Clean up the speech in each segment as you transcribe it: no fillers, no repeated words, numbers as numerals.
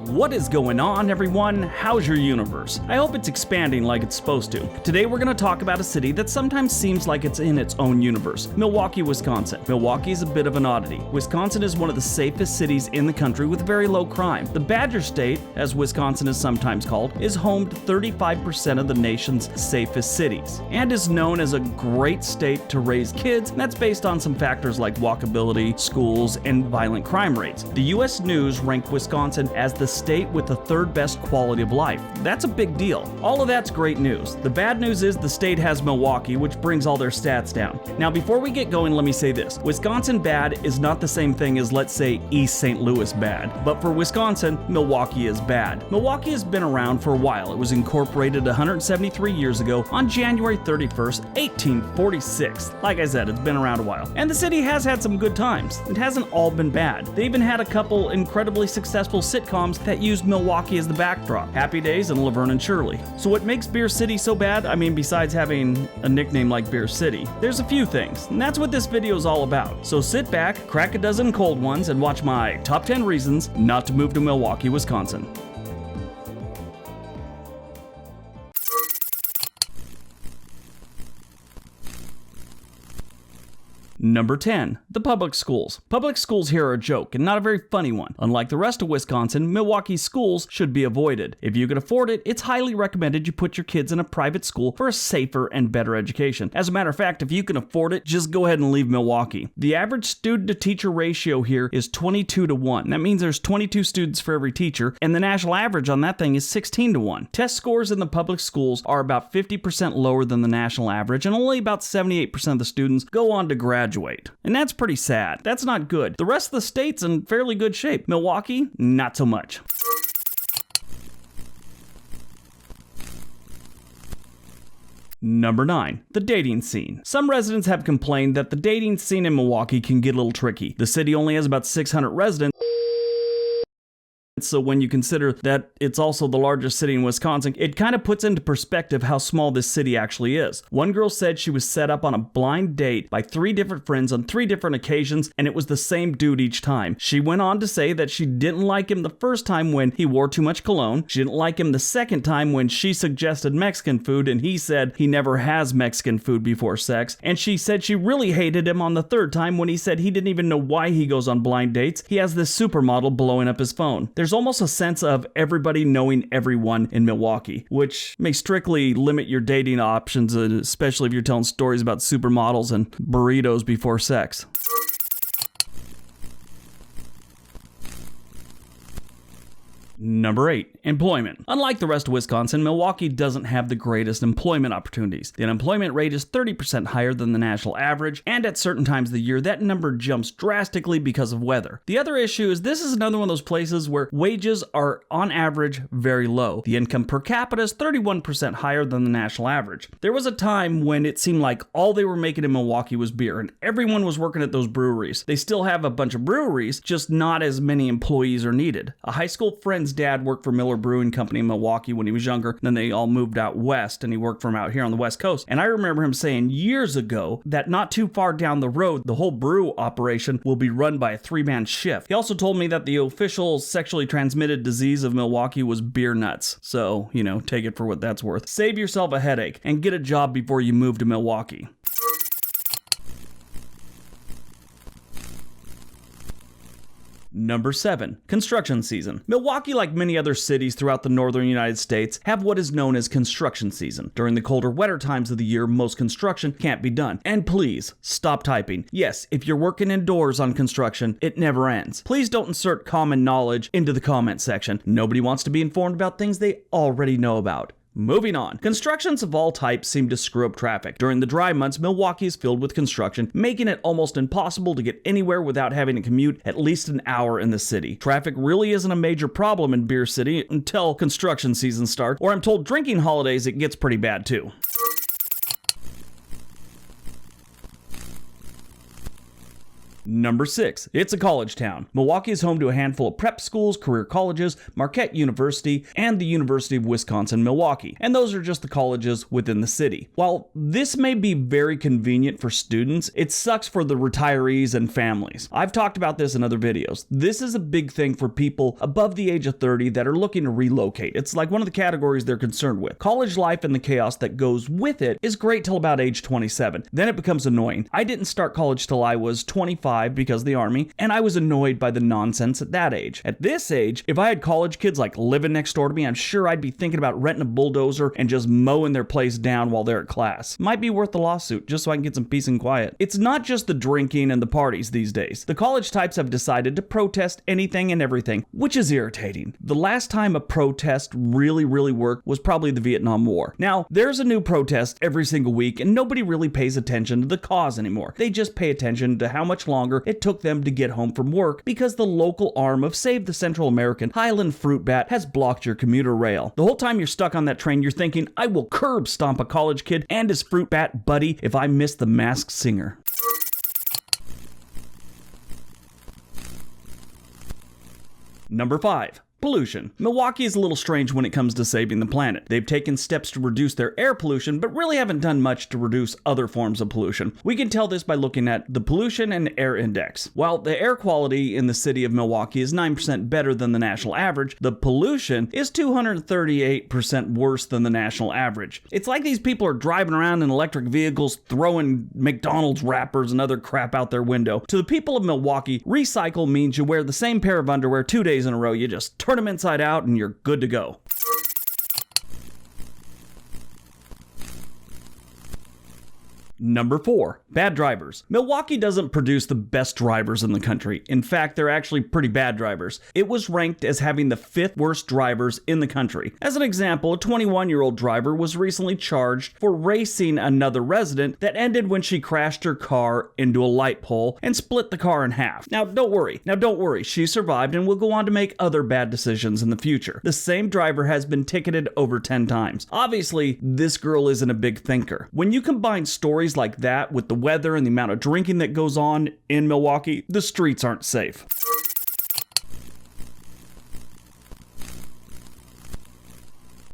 What is going on, everyone? How's your universe? I hope it's expanding like it's supposed to. Today we're going to talk about a city that sometimes seems like it's in its own universe, Milwaukee, Wisconsin. Milwaukee is a bit of an oddity. Wisconsin is one of the safest cities in the country with very low crime. The Badger State, as Wisconsin is sometimes called, is home to 35% of the nation's safest cities, and is known as a great state to raise kids, and that's based on some factors like walkability, schools, and violent crime rates. The U.S. News ranked Wisconsin as the state with the third best quality of life. That's a big deal. All of that's great news. The bad news is the state has Milwaukee, which brings all their stats down. Now, before we get going, let me say this. Wisconsin bad is not the same thing as, let's say, East St. Louis bad. But for Wisconsin, Milwaukee is bad. Milwaukee has been around for a while. It was incorporated 173 years ago on January 31st, 1846. Like I said, it's been around a while. And the city has had some good times. It hasn't all been bad. They even had a couple incredibly successful sitcoms that used Milwaukee as the backdrop. Happy Days and Laverne and Shirley. So what makes Beer City so bad? I mean, besides having a nickname like Beer City, there's a few things, and that's what this video is all about. So sit back, crack a dozen cold ones, and watch my top 10 reasons not to move to Milwaukee, Wisconsin. Number 10. The public schools. Public schools here are a joke, and not a very funny one. Unlike the rest of Wisconsin, Milwaukee's schools should be avoided. If you can afford it, it's highly recommended you put your kids in a private school for a safer and better education. As a matter of fact, if you can afford it, just go ahead and leave Milwaukee. The average student-to-teacher ratio here is 22-1. That means there's 22 students for every teacher, and the national average on that thing is 16-1. Test scores in the public schools are about 50% lower than the national average, and only about 78% of the students go on to graduate. And that's pretty sad. That's not good. The rest of the state's in fairly good shape. Milwaukee, not so much. Number 9. The dating scene. Some residents have complained that the dating scene in Milwaukee can get a little tricky. The city only has about 600 residents. So when you consider that it's also the largest city in Wisconsin, it kind of puts into perspective how small this city actually is. One girl said she was set up on a blind date by 3 different friends on 3 different occasions, and it was the same dude each time. She went on to say that she didn't like him the first time when he wore too much cologne. She didn't like him the second time when she suggested Mexican food and he said he never has Mexican food before sex. And she said she really hated him on the third time when he said he didn't even know why he goes on blind dates. He has this supermodel blowing up his phone. There's almost a sense of everybody knowing everyone in Milwaukee, which may strictly limit your dating options, especially if you're telling stories about supermodels and burritos before sex. Number 8. Employment. Unlike the rest of Wisconsin, Milwaukee doesn't have the greatest employment opportunities. The unemployment rate is 30% higher than the national average, and at certain times of the year, that number jumps drastically because of weather. The other issue is this is another one of those places where wages are, on average, very low. The income per capita is 31% higher than the national average. There was a time when it seemed like all they were making in Milwaukee was beer, and everyone was working at those breweries. They still have a bunch of breweries, just not as many employees are needed. A high school friend's dad worked for Miller Brewing Company in Milwaukee when he was younger. Then they all moved out west and he worked from out here on the West Coast. And I remember him saying years ago that not too far down the road, the whole brew operation will be run by a 3-man shift. He also told me that the official sexually transmitted disease of Milwaukee was beer nuts. So, take it for what that's worth. Save yourself a headache and get a job before you move to Milwaukee. Number 7. Construction season. Milwaukee, like many other cities throughout the northern United States, have what is known as construction season. During the colder, wetter times of the year, most construction can't be done. And please, stop typing. Yes, if you're working indoors on construction, it never ends. Please don't insert common knowledge into the comment section. Nobody wants to be informed about things they already know about. Moving on. Constructions of all types seem to screw up traffic. During the dry months, Milwaukee is filled with construction, making it almost impossible to get anywhere without having to commute at least an hour in the city. Traffic really isn't a major problem in Beer City until construction season starts, or I'm told drinking holidays it gets pretty bad too. Number 6, it's a college town. Milwaukee is home to a handful of prep schools, career colleges, Marquette University, and the University of Wisconsin-Milwaukee. And those are just the colleges within the city. While this may be very convenient for students, it sucks for the retirees and families. I've talked about this in other videos. This is a big thing for people above the age of 30 that are looking to relocate. It's like one of the categories they're concerned with. College life and the chaos that goes with it is great till about age 27. Then it becomes annoying. I didn't start college till I was 25 because of the Army, and I was annoyed by the nonsense at that age. At this age, if I had college kids like living next door to me, I'm sure I'd be thinking about renting a bulldozer and just mowing their place down while they're at class. Might be worth the lawsuit just so I can get some peace and quiet. It's not just the drinking and the parties these days. The college types have decided to protest anything and everything, which is irritating. The last time a protest really worked was probably the Vietnam War. Now, there's a new protest every single week and nobody really pays attention to the cause anymore. They just pay attention to how much longer it took them to get home from work because the local arm of Save the Central American Highland Fruit Bat has blocked your commuter rail. The whole time you're stuck on that train, you're thinking, I will curb stomp a college kid and his fruit bat buddy if I miss the Masked Singer. Number 5. Pollution. Milwaukee is a little strange when it comes to saving the planet. They've taken steps to reduce their air pollution, but really haven't done much to reduce other forms of pollution. We can tell this by looking at the pollution and air index. While the air quality in the city of Milwaukee is 9% better than the national average, the pollution is 238% worse than the national average. It's like these people are driving around in electric vehicles, throwing McDonald's wrappers and other crap out their window. To the people of Milwaukee, recycle means you wear the same pair of underwear 2 days in a row. You just turn them inside out and you're good to go. Number 4, bad drivers. Milwaukee doesn't produce the best drivers in the country. In fact, they're actually pretty bad drivers. It was ranked as having the 5th worst drivers in the country. As an example, a 21-year-old driver was recently charged for racing another resident that ended when she crashed her car into a light pole and split the car in half. Now, don't worry. She survived and will go on to make other bad decisions in the future. The same driver has been ticketed over 10 times. Obviously, this girl isn't a big thinker. When you combine stories like that with the weather and the amount of drinking that goes on in Milwaukee, the streets aren't safe.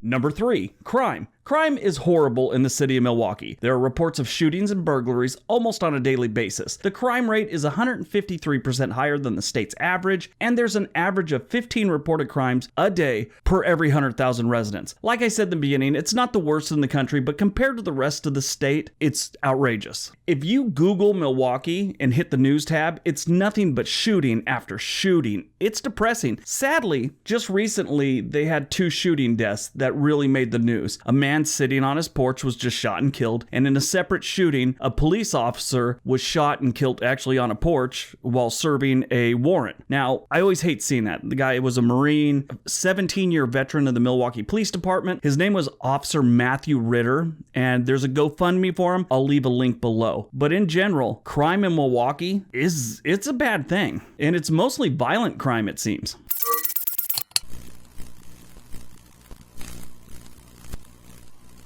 Number 3, crime. Crime is horrible in the city of Milwaukee. There are reports of shootings and burglaries almost on a daily basis. The crime rate is 153% higher than the state's average, and there's an average of 15 reported crimes a day per every 100,000 residents. Like I said in the beginning, it's not the worst in the country, but compared to the rest of the state, it's outrageous. If you Google Milwaukee and hit the news tab, it's nothing but shooting after shooting. It's depressing. Sadly, just recently, they had 2 shooting deaths that really made the news. A man sitting on his porch was just shot and killed, and in a separate shooting, a police officer was shot and killed actually on a porch while serving a warrant. Now, I always hate seeing that. The guy was a Marine, 17-year veteran of the Milwaukee Police Department. His name was Officer Matthew Ritter, and there's a GoFundMe for him. I'll leave a link below. But in general, crime in Milwaukee it's a bad thing, and it's mostly violent crime, it seems.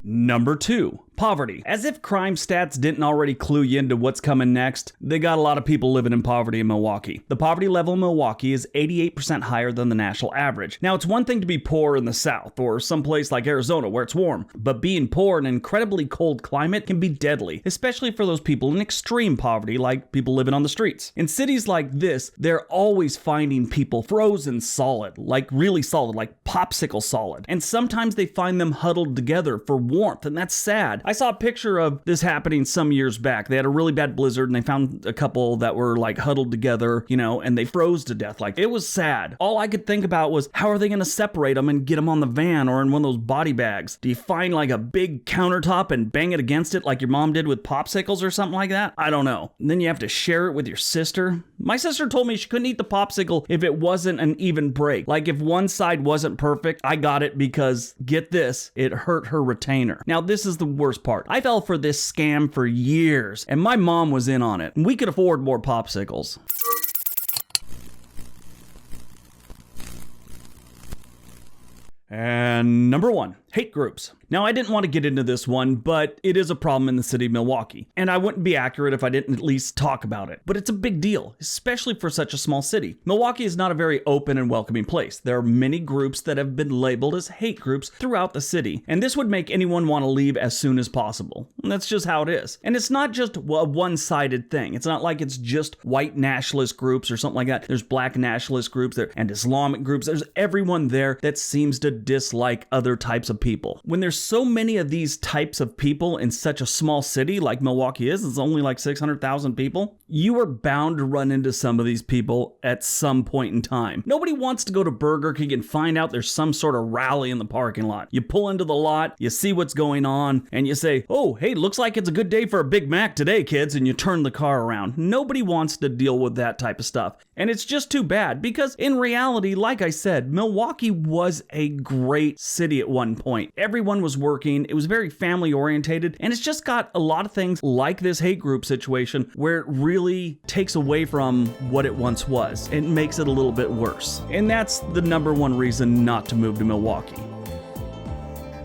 Number 2, poverty. As if crime stats didn't already clue you into what's coming next, they got a lot of people living in poverty in Milwaukee. The poverty level in Milwaukee is 88% higher than the national average. Now, it's one thing to be poor in the South or someplace like Arizona where it's warm, but being poor in an incredibly cold climate can be deadly, especially for those people in extreme poverty like people living on the streets. In cities like this, they're always finding people frozen solid, like really solid, like popsicle solid. And sometimes they find them huddled together for warmth, and that's sad. I saw a picture of this happening some years back. They had a really bad blizzard and they found a couple that were like huddled together, and they froze to death. Like, it was sad. All I could think about was, how are they going to separate them and get them on the van or in one of those body bags? Do you find like a big countertop and bang it against it like your mom did with popsicles or something like that? I don't know. And then you have to share it with your sister. My sister told me she couldn't eat the popsicle if it wasn't an even break. Like, if one side wasn't perfect, I got it because, get this, it hurt her retainer. Now, this is the worst part. I fell for this scam for years, and my mom was in on it. We could afford more popsicles. And number 1, Hate groups. Now, I didn't want to get into this one, but it is a problem in the city of Milwaukee, and I wouldn't be accurate if I didn't at least talk about it. But it's a big deal, especially for such a small city. Milwaukee is not a very open and welcoming place. There are many groups that have been labeled as hate groups throughout the city, and this would make anyone want to leave as soon as possible. And that's just how it is. And it's not just a one-sided thing. It's not like it's just white nationalist groups or something like that. There's black nationalist groups there and Islamic groups. There's everyone there that seems to dislike other types of people. When there's so many of these types of people in such a small city like Milwaukee is, it's only like 600,000 people, you are bound to run into some of these people at some point in time. Nobody wants to go to Burger King and find out there's some sort of rally in the parking lot. You pull into the lot, you see what's going on, and you say, oh, hey, looks like it's a good day for a Big Mac today, kids, and you turn the car around. Nobody wants to deal with that type of stuff. And it's just too bad because in reality, like I said, Milwaukee was a great city at one point. Everyone was working. It was very family orientated, and it's just got a lot of things like this hate group situation where it really takes away from what it once was. It makes it a little bit worse. And that's the number one reason not to move to Milwaukee.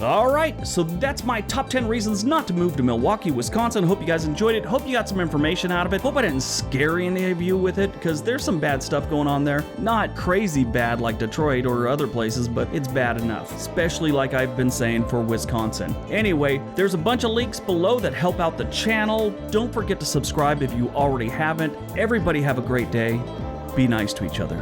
Alright, so that's my top 10 reasons not to move to Milwaukee, Wisconsin. Hope you guys enjoyed it. Hope you got some information out of it. Hope I didn't scare any of you with it, because there's some bad stuff going on there. Not crazy bad like Detroit or other places, but it's bad enough. Especially like I've been saying for Wisconsin. Anyway, there's a bunch of links below that help out the channel. Don't forget to subscribe if you already haven't. Everybody have a great day. Be nice to each other.